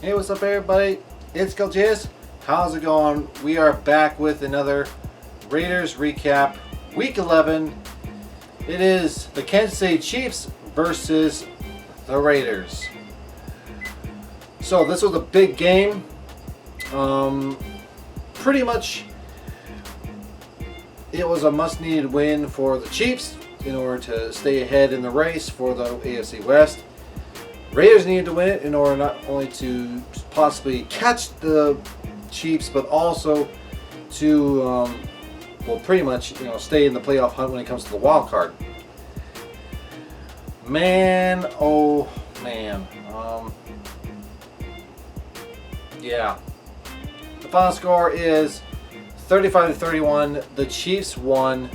Hey, what's up everybody? It's Kiljaedas. How's it going? We are back with another Raiders recap. Week 11. It is the Kansas City Chiefs versus the Raiders. So this was a big game. Pretty much it was a must-needed win for the Chiefs in order to stay ahead in the race for the AFC West. Raiders needed to win it in order not only to possibly catch the Chiefs, but also to, pretty much, stay in the playoff hunt when it comes to the wild card. Man, oh man, yeah. The final score is 35-31. The Chiefs won,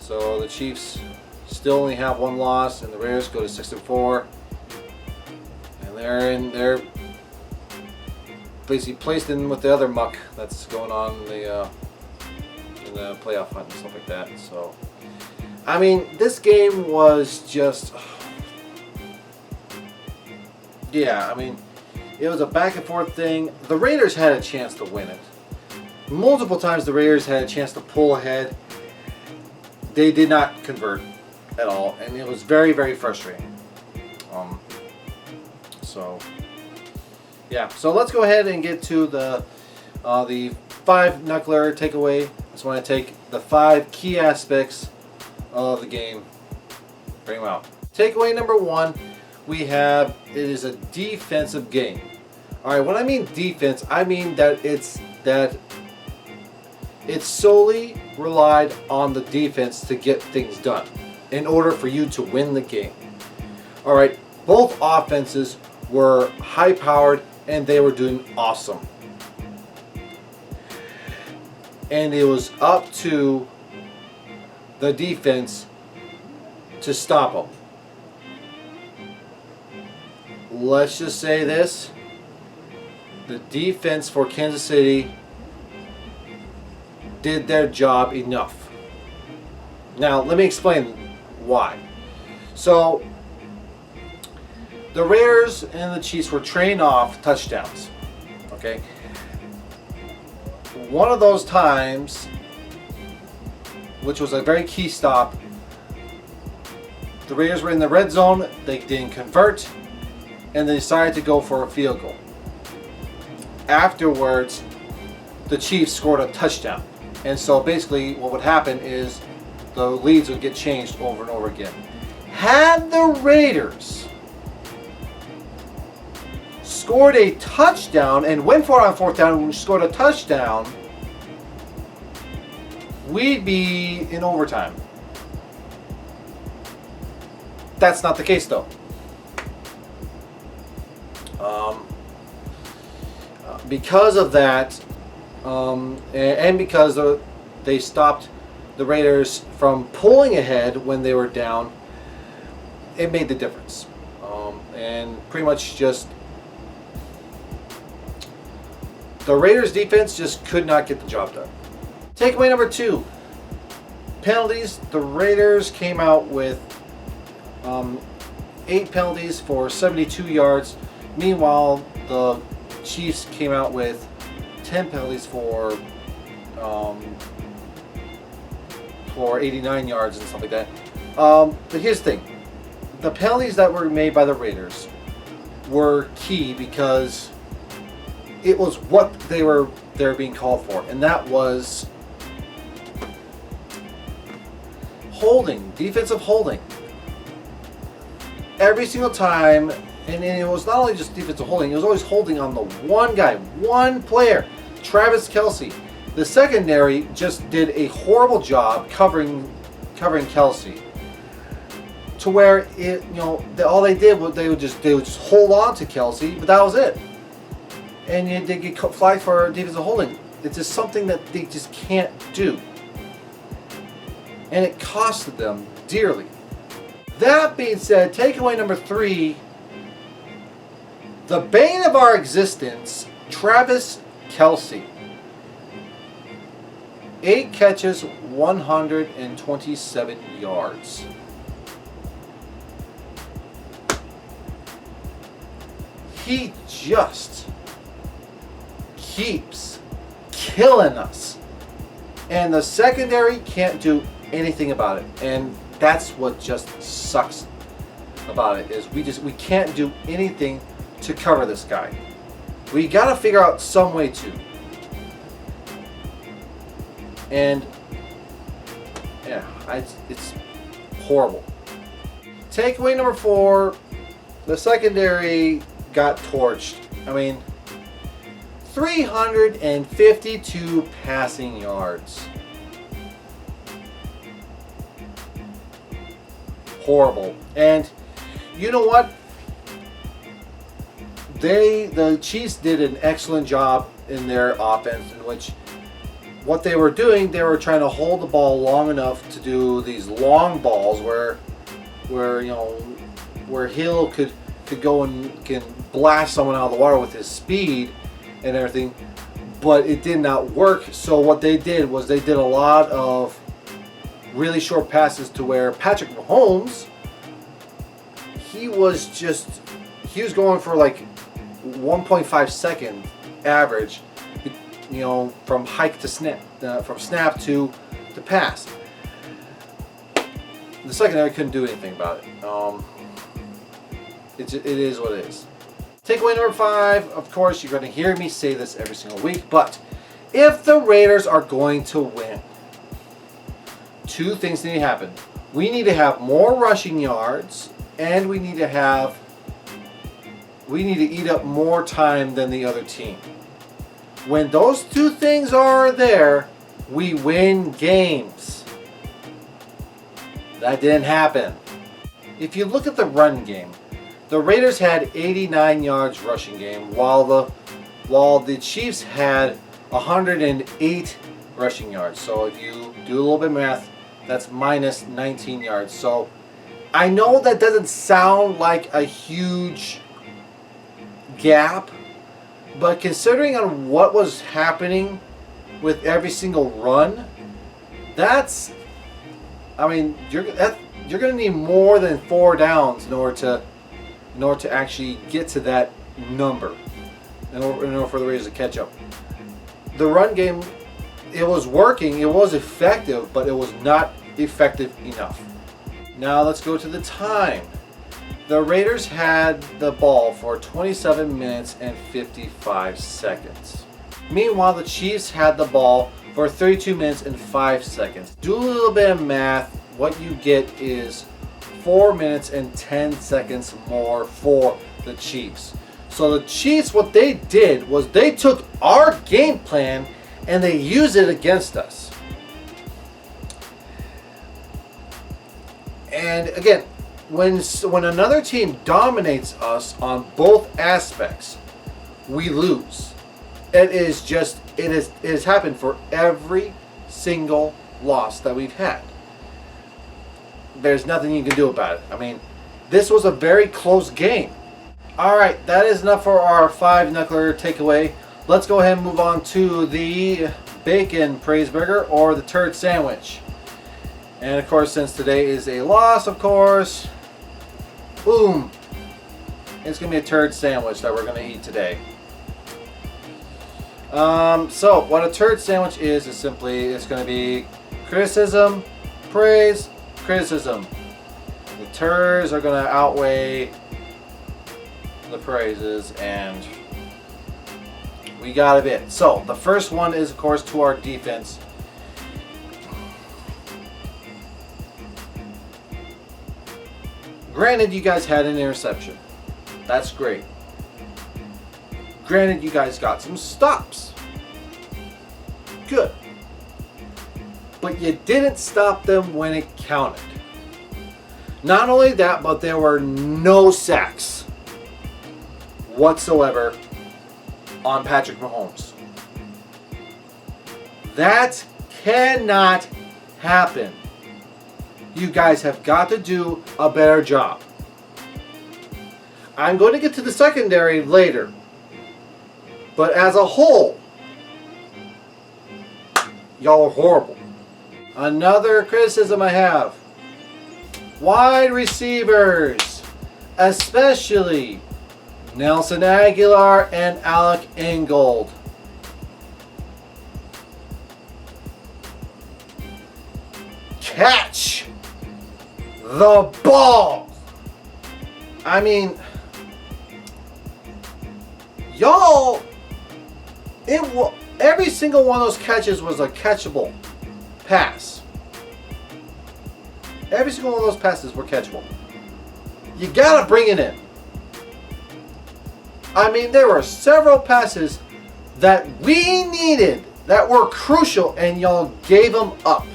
so the Chiefs still only have one loss, and the Raiders go to 6-4. They're basically placed in with the other muck that's going on in the playoff hunt and stuff like that. So, I mean, this game was just, yeah. I mean, it was a back and forth thing. The Raiders had a chance to win it. Multiple times the Raiders had a chance to pull ahead. They did not convert at all, and it was very, very frustrating. So, yeah. So let's go ahead and get to the five knuckler takeaway. I just want to take the 5 key aspects of the game, bring them out. Takeaway number 1, we have it is a defensive game. All right. When I mean defense, I mean that it solely relied on the defense to get things done in order for you to win the game. All right. Both offenses were high-powered, and they were doing awesome. And it was up to the defense to stop them. Let's just say this. The defense for Kansas City did their job enough. Now, let me explain why. So, the Raiders and the Chiefs were trading off touchdowns. Okay. One of those times, which was a very key stop, the Raiders were in the red zone. They didn't convert, and they decided to go for a field goal. Afterwards, the Chiefs scored a touchdown. And so basically what would happen is the leads would get changed over and over again. Had the Raiders scored a touchdown and went for it on 4th down and scored a touchdown, we'd be in overtime. That's not the case though. Because of that, and because they stopped the Raiders from pulling ahead when they were down, it made the difference. And pretty much just the Raiders defense just could not get the job done. Takeaway number 2, penalties. The Raiders came out with 8 penalties for 72 yards. Meanwhile, the Chiefs came out with 10 penalties for 89 yards and stuff like that. But here's the thing. The penalties that were made by the Raiders were key because it was what they were being called for, and that was holding, defensive holding. Every single time, and it was not only just defensive holding, it was always holding on the one guy, one player, Travis Kelce. The secondary just did a horrible job covering Kelce, to where all they did was they would just hold on to Kelce, but that was it. And they get flagged for defensive holding. It's just something that they just can't do. And it costed them dearly. That being said, takeaway number 3, the bane of our existence, Travis Kelce. 8 catches, 127 yards. he just keeps killing us. And the secondary can't do anything about it. And that's what just sucks about it, is we can't do anything to cover this guy. We got to figure out some way to. And yeah, it's horrible. Takeaway number 4, the secondary got torched. I mean, 352 passing yards. Horrible. And you know what? The Chiefs did an excellent job in their offense, in which what they were doing, they were trying to hold the ball long enough to do these long balls where Hill could go and can blast someone out of the water with his speed and everything, but it did not work. So what they did was they did a lot of really short passes to where Patrick Mahomes, he was going for like 1.5 second average, from hike to snap, from snap to pass. The secondary couldn't do anything about it. It is what it is. Takeaway number 5, of course, you're going to hear me say this every single week, but if the Raiders are going to win, 2 things need to happen. We need to have more rushing yards, and we need to eat up more time than the other team. When those 2 things are there, we win games. That didn't happen. If you look at the run game, the Raiders had 89 yards rushing game, while the Chiefs had 108 rushing yards. So if you do a little bit of math, that's minus 19 yards. So I know that doesn't sound like a huge gap, but considering on what was happening with every single run, you're going to need more than 4 downs in order to actually get to that number, in order for the Raiders to catch up. The run game, it was working, it was effective, but it was not effective enough. Now let's go to the time. The Raiders had the ball for 27 minutes and 55 seconds. Meanwhile, the Chiefs had the ball for 32 minutes and 5 seconds. Do a little bit of math. What you get is 4 minutes and 10 seconds more for the Chiefs. So the Chiefs, what they did was they took our game plan and they used it against us. And again, when another team dominates us on both aspects, we lose. It has happened for every single loss that we've had. There's nothing you can do about it. I mean, this was a very close game. Alright, that is enough for our 5-knuckler takeaway. Let's go ahead and move on to the bacon praise burger or the turd sandwich. And of course, since today is a loss, of course, boom, it's going to be a turd sandwich that we're going to eat today. So what a turd sandwich is simply, it's going to be criticism, praise, criticism. The turds are going to outweigh the praises, and we got a bit. So the first one is, of course, to our defense. Granted, you guys had an interception. That's great. Granted, you guys got some stops. Good. But you didn't stop them when it counted. Not only that, but there were no sacks whatsoever on Patrick Mahomes. That cannot happen. You guys have got to do a better job. I'm going to get to the secondary later. But as a whole, y'all are horrible. Another criticism I have. Wide receivers, especially Nelson Aguilar and Alec Ingold. Catch the ball. I mean, y'all, every single one of those catches was a catchable pass. Every single one of those passes were catchable. You gotta bring it in. I mean, there were several passes that we needed that were crucial, and y'all gave them up.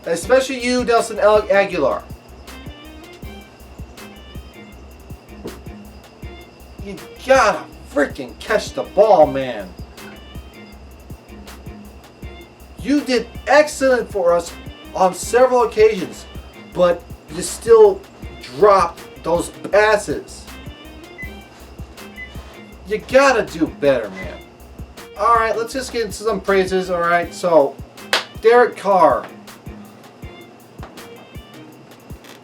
Especially you, Nelson Aguilar. You gotta freaking catch the ball, man. You did excellent for us on several occasions, but you still dropped those passes. You gotta do better, man. Alright, let's just get into some praises. Alright, so Derek Carr,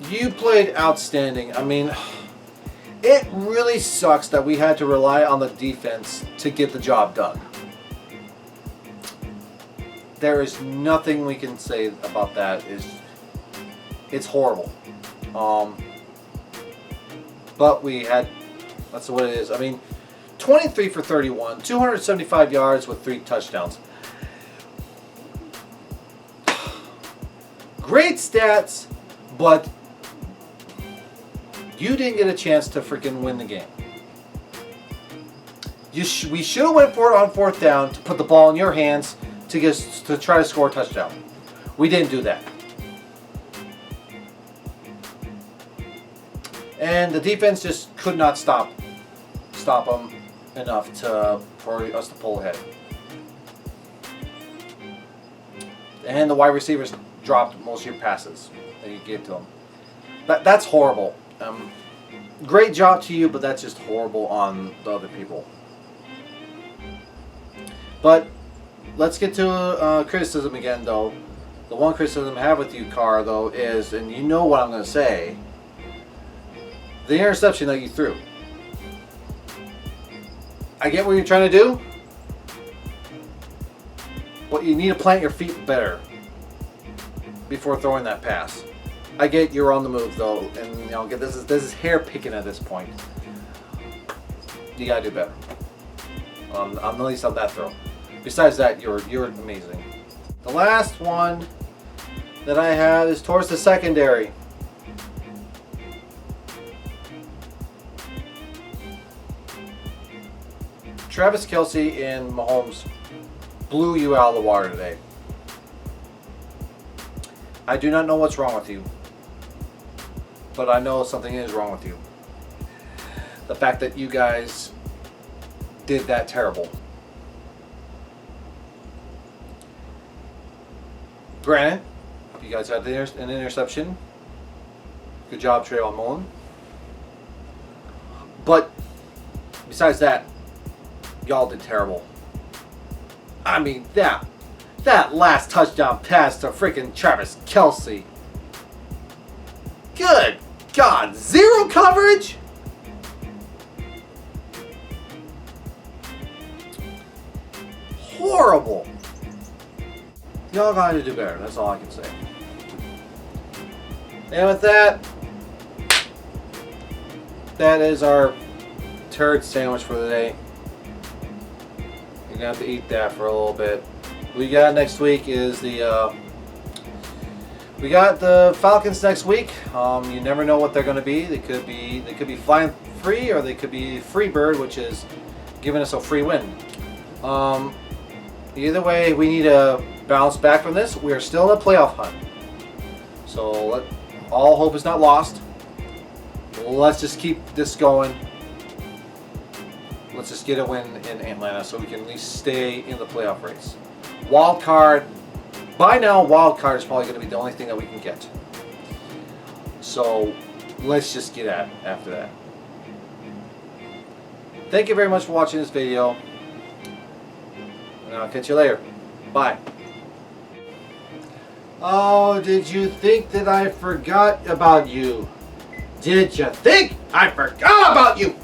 you played outstanding. I mean, it really sucks that we had to rely on the defense to get the job done. There is nothing we can say about that. It's horrible. But we had, that's what it is. I mean, 23 for 31, 275 yards with 3 touchdowns. Great stats, but you didn't get a chance to freaking win the game. We should have went for it on 4th down to put the ball in your hands to try to score a touchdown. We didn't do that. And the defense just could not stop them enough for us to pull ahead. And the wide receivers dropped most of your passes that you gave to them. That's horrible. Great job to you, but that's just horrible on the other people. But let's get to criticism again, though. The one criticism I have with you, Carr, though, is, and you know what I'm going to say, the interception that you threw. I get what you're trying to do, but you need to plant your feet better before throwing that pass. I get you're on the move, though, and you know, this is hair picking at this point. You gotta do better. At least on that throw. Besides that, you're amazing. The last one that I have is towards the secondary. Travis Kelce and Mahomes blew you out of the water today. I do not know what's wrong with you, but I know something is wrong with you. The fact that you guys did that terrible. Granted, you guys had an interception. Good job, Trayvon Mullen. But besides that, y'all did terrible. I mean, that last touchdown pass to freaking Travis Kelce. Good God, 0 coverage? Horrible. Y'all gotta do better, that's all I can say. And with that, that is our turd sandwich for the day. You're gonna have to eat that for a little bit. We got next week is we got the Falcons next week. You never know what they're going to be. They could be flying free, or they could be free bird, which is giving us a free win. Either way, we need to bounce back from this. We are still in a playoff hunt, so all hope is not lost. Let's just keep this going. Let's just get a win in Atlanta so we can at least stay in the playoff race. Wild card. By now, wild card is probably going to be the only thing that we can get. So let's just get at it after that. Thank you very much for watching this video, and I'll catch you later. Bye. Oh, did you think that I forgot about you? Did you think I forgot about you?